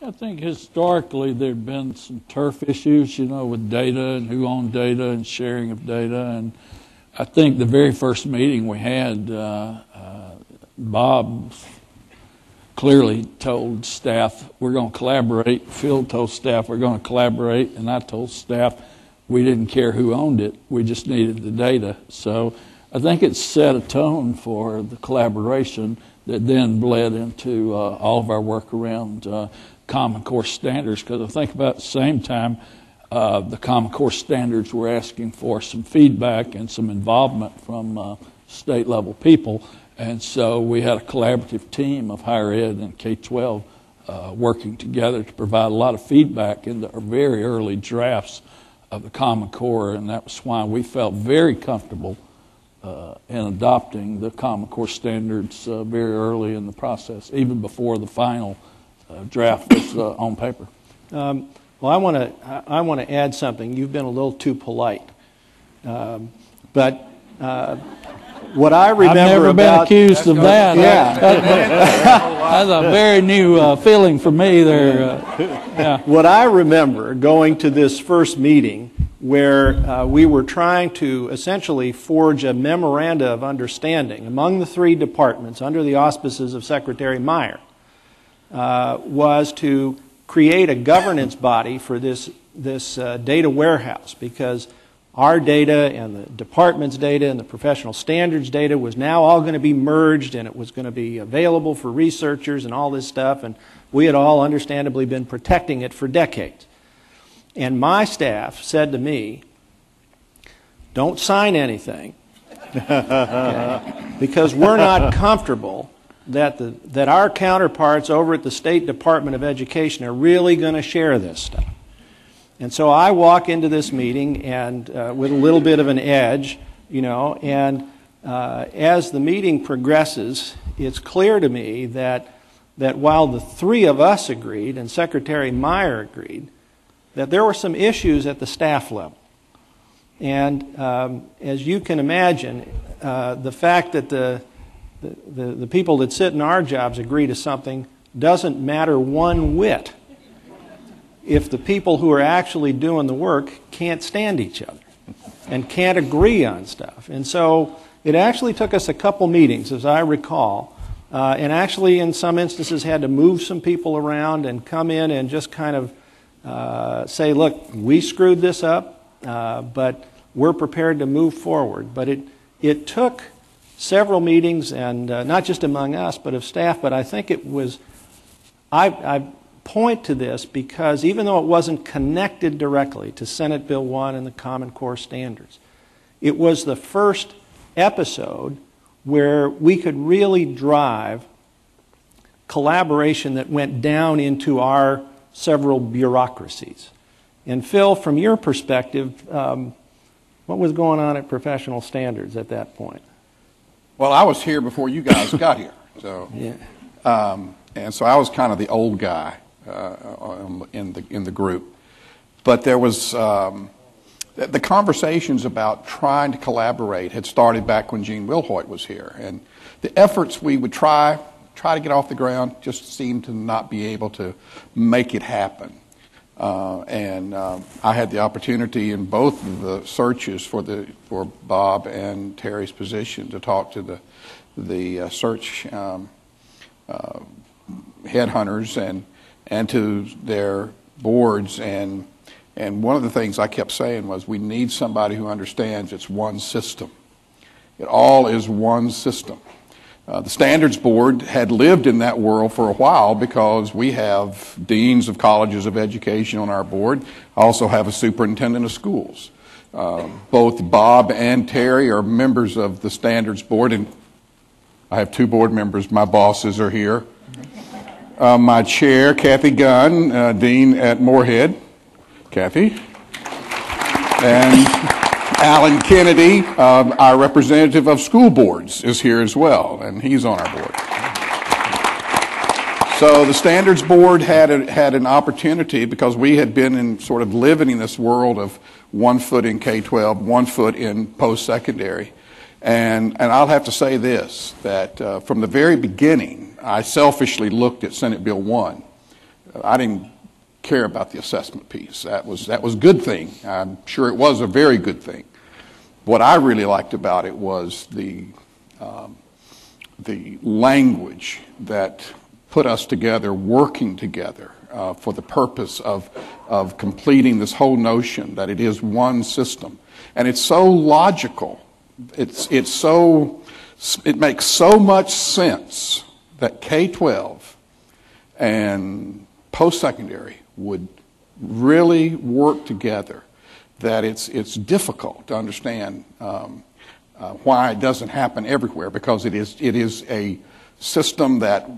I think historically there'd been some turf issues, with data and who owned data and sharing of data. And I think the very first meeting we had, Bob clearly told staff, we're going to collaborate. Phil told staff, we're going to collaborate. And I told staff, we didn't care who owned it. We just needed the data. So I think it set a tone for the collaboration that then bled into all of our work around Common Core standards, because I think about the same time the Common Core standards were asking for some feedback and some involvement from state level people, and so we had a collaborative team of higher ed and K-12 working together to provide a lot of feedback in the very early drafts of the Common Core, and that was why we felt very comfortable in adopting the Common Core standards very early in the process, even before the final draft was on paper. Well, I want to add something. You've been a little too polite, but what I remember I've never been accused of that. Yeah, that's a very new feeling for me there. Yeah. What I remember going to this first meeting, where we were trying to essentially forge a memoranda of understanding among the three departments under the auspices of Secretary Meyer, was to create a governance body for this data warehouse, because our data and the department's data and the professional standards data was now all going to be merged, and it was going to be available for researchers and all this stuff, and we had all understandably been protecting it for decades. And my staff said to me, don't sign anything, okay, because we're not comfortable that our counterparts over at the State Department of Education are really going to share this stuff. And so I walk into this meeting and with a little bit of an edge, and as the meeting progresses, it's clear to me that while the three of us agreed and Secretary Meyer agreed, that there were some issues at the staff level. And as you can imagine, the fact that the people that sit in our jobs agree to something doesn't matter one whit if the people who are actually doing the work can't stand each other and can't agree on stuff. And so it actually took us a couple meetings, as I recall, and actually in some instances had to move some people around and come in and just kind of say, look, we screwed this up, but we're prepared to move forward. But it took several meetings, and not just among us, but of staff, but I think it was, I point to this because even though it wasn't connected directly to Senate Bill 1 and the Common Core standards, it was the first episode where we could really drive collaboration that went down into our several bureaucracies. And Phil, from your perspective, what was going on at Professional Standards at that point? Well, I was here before you guys got here, so yeah. And so I was kind of the old guy in the group. But there was the conversations about trying to collaborate had started back when Gene Wilhoit was here, and the efforts we would try to get off the ground just seemed to not be able to make it happen. And I had the opportunity in both of the searches for Bob and Terry's position to talk to the search headhunters and to their boards, and one of the things I kept saying was we need somebody who understands it's one system. It all is one system. The Standards Board had lived in that world for a while because we have deans of colleges of education on our board. I also have a superintendent of schools. Both Bob and Terry are members of the Standards Board, and I have two board members. My bosses are here. My chair, Kathy Gunn, dean at Moorhead. Kathy. And Alan Kennedy, our representative of school boards, is here as well, and he's on our board. So the Standards Board had an opportunity, because we had been in sort of living in this world of 1 foot in K-12, 1 foot in post-secondary. And I'll have to say this, that from the very beginning, I selfishly looked at Senate Bill 1 I didn't care about the assessment piece. That was a good thing. I'm sure it was a very good thing. What I really liked about it was the language that put us together, working together for the purpose of completing this whole notion that it is one system. And it's so logical. It makes so much sense that K-12 and post-secondary would really work together, that it's difficult to understand why it doesn't happen everywhere, because it is a system that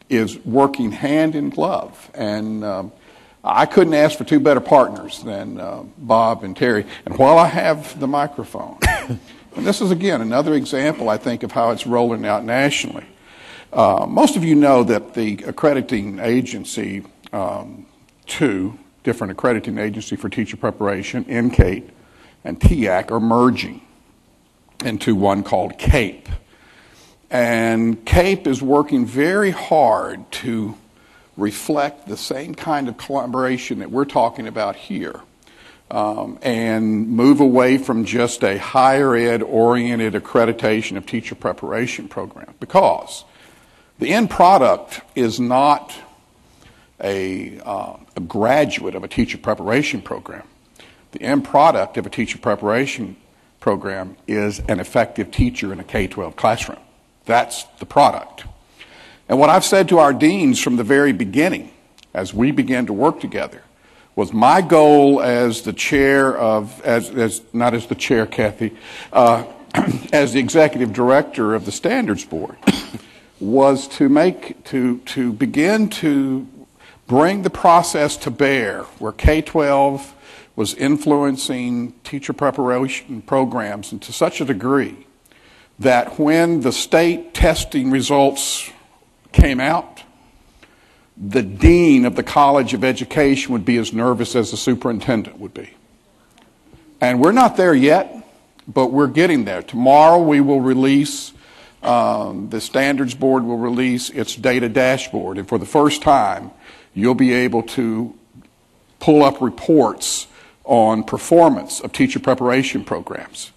is working hand in glove. And I couldn't ask for two better partners than Bob and Terry. And while I have the microphone, and this is, again, another example, I think, of how it's rolling out nationally. Most of you know that the accrediting agency, two different accrediting agencies for teacher preparation, NCATE and TEAC, are merging into one called CAPE. And CAPE is working very hard to reflect the same kind of collaboration that we're talking about here, and move away from just a higher ed oriented accreditation of teacher preparation program, because the end product is not a graduate of a teacher preparation program. The end product of a teacher preparation program is an effective teacher in a K-12 classroom. That's the product. And what I've said to our deans from the very beginning, as we began to work together, was my goal as the chair of, not as the chair, Kathy, as the executive director of the Standards Board, was to begin to bring the process to bear where K-12 was influencing teacher preparation programs to such a degree that when the state testing results came out, the dean of the College of Education would be as nervous as the superintendent would be. And we're not there yet, but we're getting there. Tomorrow we will release, the Standards Board will release its data dashboard, and for the first time, you'll be able to pull up reports on performance of teacher preparation programs.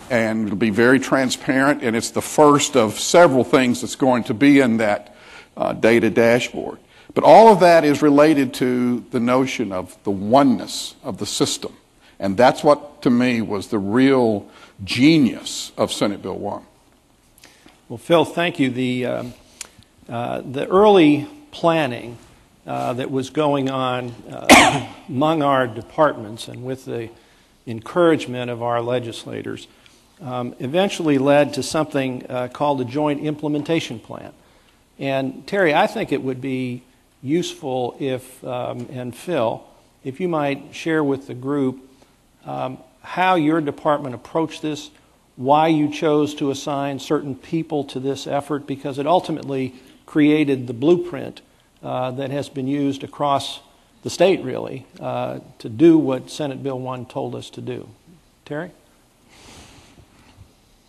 And it'll be very transparent, and it's the first of several things that's going to be in that data dashboard. But all of that is related to the notion of the oneness of the system. And that's what, to me, was the real genius of Senate Bill 1. Well, Phil, thank you. The early planning that was going on among our departments and with the encouragement of our legislators eventually led to something called the Joint Implementation Plan. And Terry, I think it would be useful if, and Phil, if you might share with the group how your department approached this, why you chose to assign certain people to this effort, because it ultimately created the blueprint that has been used across the state, really, to do what Senate Bill 1 told us to do. Terry?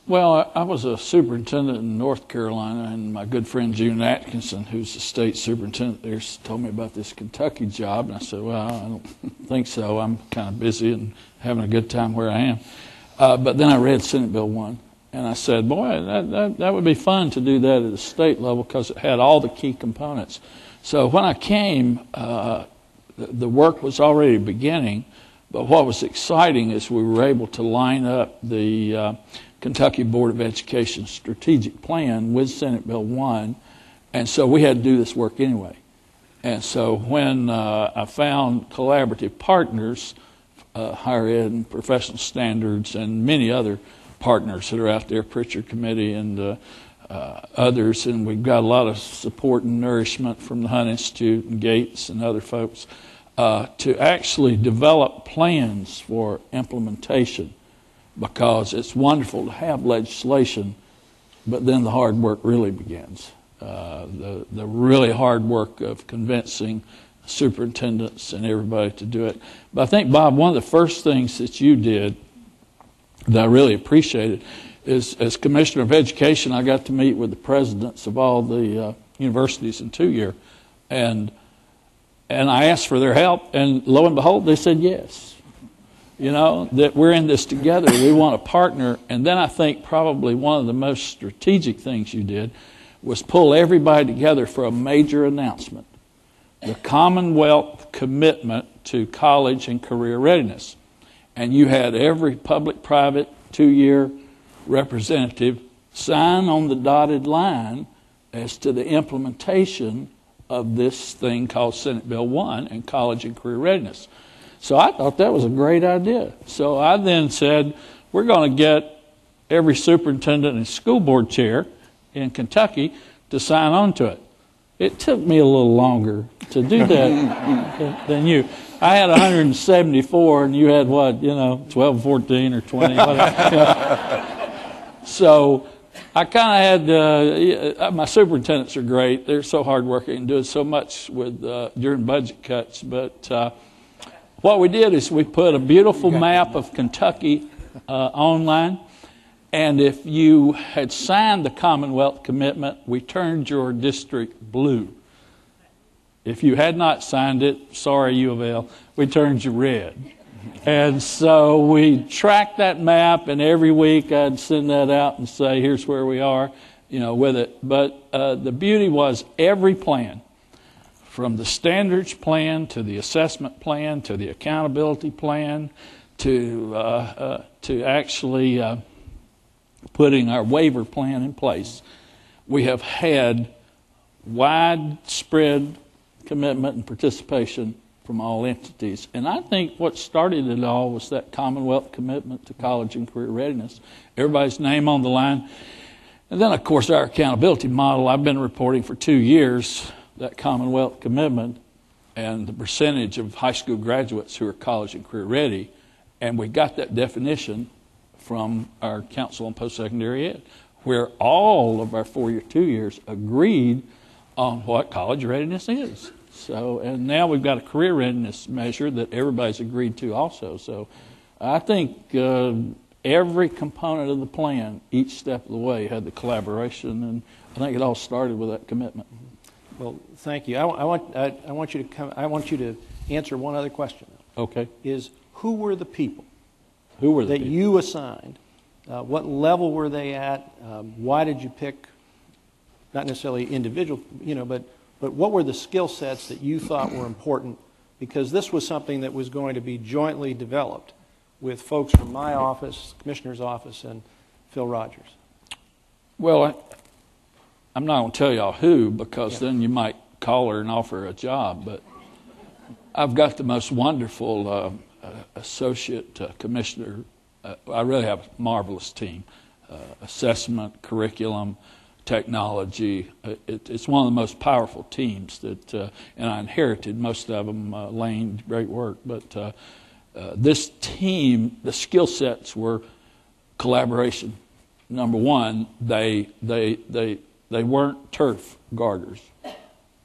Well, I was a superintendent in North Carolina, and my good friend June Atkinson, who's the state superintendent there, told me about this Kentucky job, and I said, well, I don't think so. I'm kind of busy and having a good time where I am. But then I read Senate Bill 1, and I said, boy, that would be fun to do that at the state level because it had all the key components. So when I came, the work was already beginning, but what was exciting is we were able to line up the Kentucky Board of Education strategic plan with Senate Bill 1, and so we had to do this work anyway. And so when I found collaborative partners, higher ed and professional standards and many other partners that are out there, Pritchard Committee and others, and we've got a lot of support and nourishment from the Hunt Institute and Gates and other folks to actually develop plans for implementation, because it's wonderful to have legislation, but then the hard work really begins. The really hard work of convincing superintendents and everybody to do it. But I think, Bob, one of the first things that you did that I really appreciated is, as Commissioner of Education, I got to meet with the presidents of all the universities in 2 year, and And I asked for their help, and lo and behold, they said yes. You know, that we're in this together. We want to partner. And then I think probably one of the most strategic things you did was pull everybody together for a major announcement. The Commonwealth commitment to college and career readiness. And you had every public-private 2-year representative sign on the dotted line as to the implementation of this thing called Senate Bill 1 and college and career readiness. So I thought that was a great idea. So I then said, we're going to get every superintendent and school board chair in Kentucky to sign on to it. It took me a little longer to do that than you. I had 174, and you had what, 12, 14, or 20. So I kind of had, my superintendents are great. They're so hardworking and doing so much with during budget cuts. But what we did is we put a beautiful map of Kentucky online. And if you had signed the Commonwealth commitment, we turned your district blue. If you had not signed it, sorry, U of L, we turned you red. And so we tracked that map, and every week I'd send that out and say, here's where we are, with it. But the beauty was every plan, from the standards plan to the assessment plan to the accountability plan to actually putting our waiver plan in place, we have had widespread commitment and participation from all entities. And I think what started it all was that Commonwealth commitment to college and career readiness. Everybody's name on the line. And then, of course, our accountability model. I've been reporting for 2 years that Commonwealth commitment and the percentage of high school graduates who are college and career ready. And we got that definition from our Council on Postsecondary Ed, where all of our 4-year, 2 years agreed on what college readiness is. So, and now we've got a career readiness measure that everybody's agreed to also. So I think every component of the plan, each step of the way, had the collaboration, and I think it all started with that commitment. Well, thank you. I want you to answer one other question. Okay. Is who were the people? Who were the that people? you assigned? What level were they at? Why did you pick, not necessarily individual, but what were the skill sets that you thought were important? Because this was something that was going to be jointly developed with folks from my office, Commissioner's office, and Phil Rogers. Well, I'm not going to tell y'all who, because then you might call her and offer a job. But I've got the most wonderful associate commissioner. I really have a marvelous team. Assessment, curriculum, technology. It's one of the most powerful teams that, and I inherited most of them. Lane did great work, but this team, the skill sets were collaboration. Number one, they weren't turf garters.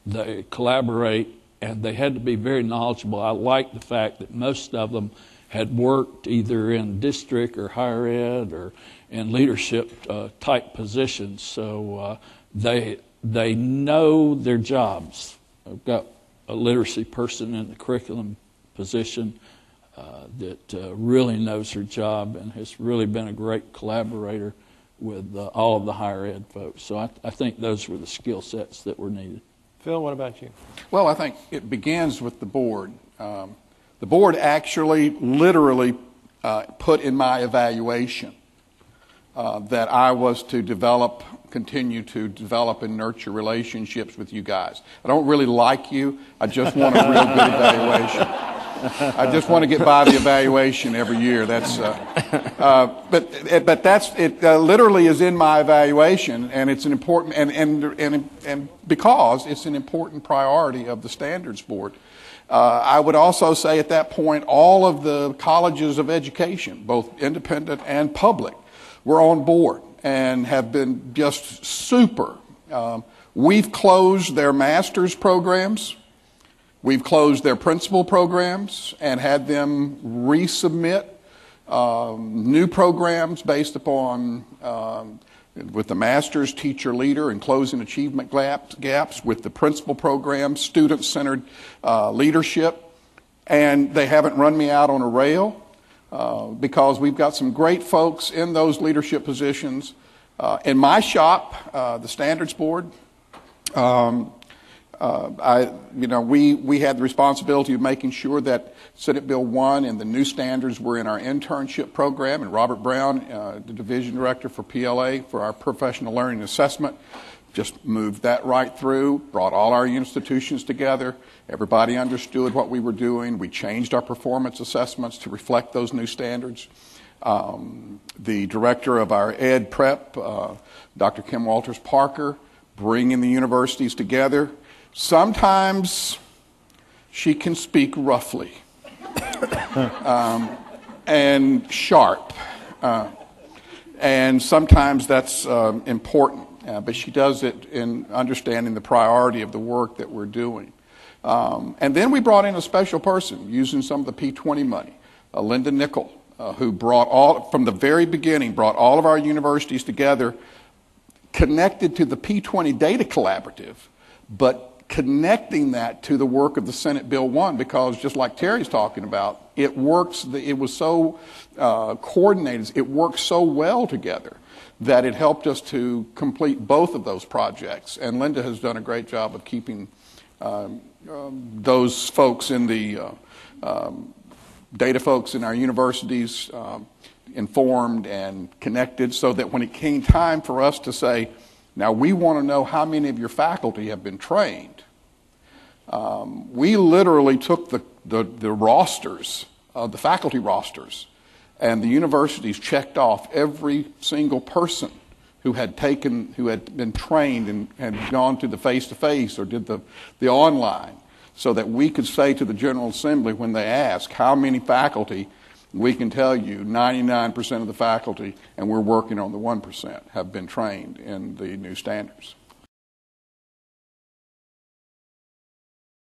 They collaborate, and they had to be very knowledgeable. I like the fact that most of them had worked either in district or higher ed or in leadership type positions, so they know their jobs. I've got a literacy person in the curriculum position that really knows her job and has really been a great collaborator with all of the higher ed folks. So I think those were the skill sets that were needed. Phil, what about you? Well, I think it begins with the board. The board actually literally put in my evaluation that I was to continue to develop and nurture relationships with you guys. I don't really like you. I just want a real good evaluation. I just want to get by the evaluation every year. That's, but that's it. Literally is in my evaluation, and it's an important and because it's an important priority of the Standards Board. I would also say at that point, all of the colleges of education, both independent and public, were on board and have been just super. We've closed their master's programs. We've closed their principal programs and had them resubmit new programs based upon with the master's, teacher leader, and closing achievement gaps, with the principal program, student-centered leadership. And they haven't run me out on a rail because we've got some great folks in those leadership positions. In my shop, the Standards Board, we had the responsibility of making sure that Senate Bill 1 and the new standards were in our internship program, and Robert Brown, the division director for PLA for our professional learning assessment, just moved that right through, brought all our institutions together. Everybody understood what we were doing. We changed our performance assessments to reflect those new standards. The director of our ed prep, Dr. Kim Walters Parker, bringing the universities together. Sometimes she can speak roughly and sharp, and sometimes that's important, but she does it in understanding the priority of the work that we're doing. And then we brought in a special person using some of the P20 money, Linda Nickel, who from the very beginning, brought all of our universities together, connected to the P20 Data Collaborative, but connecting that to the work of the Senate Bill 1, because just like Terry's talking about, it works, it was so coordinated, it worked so well together that it helped us to complete both of those projects. And Linda has done a great job of keeping those folks in the data folks in our universities informed and connected, so that when it came time for us to say, now we want to know how many of your faculty have been trained, we literally took the rosters, the faculty rosters, and the universities checked off every single person who had been trained and had gone to the face-to-face or did the online, so that we could say to the General Assembly when they ask how many faculty, we can tell you 99% of the faculty, and we're working on the 1%, have been trained in the new standards.